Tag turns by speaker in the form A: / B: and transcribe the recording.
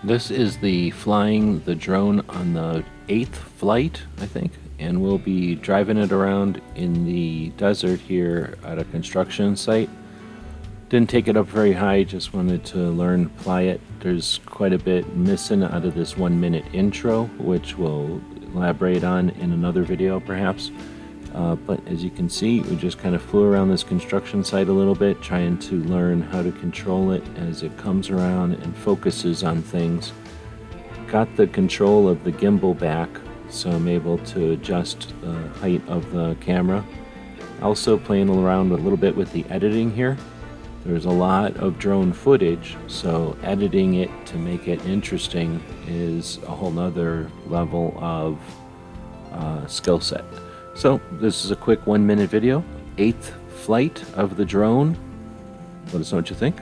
A: This is the flying the drone on the 8th flight, I think, and we'll be driving it around in the desert here at a construction site. Didn't take it up very high, just wanted to learn to fly it. There's quite a bit missing out of this 1-minute intro, which we'll elaborate on in another video perhaps. But as you can see, we just kind of flew around this construction site a little bit, trying to learn how to control it as it comes around and focuses on things. Got the control of the gimbal back, so I'm able to adjust the height of the camera. Also playing around a little bit with the editing here. There's a lot of drone footage, so editing it to make it interesting is a whole nother level of skill set. So this is a quick 1-minute video, 8th flight of the drone. Let us know what you think.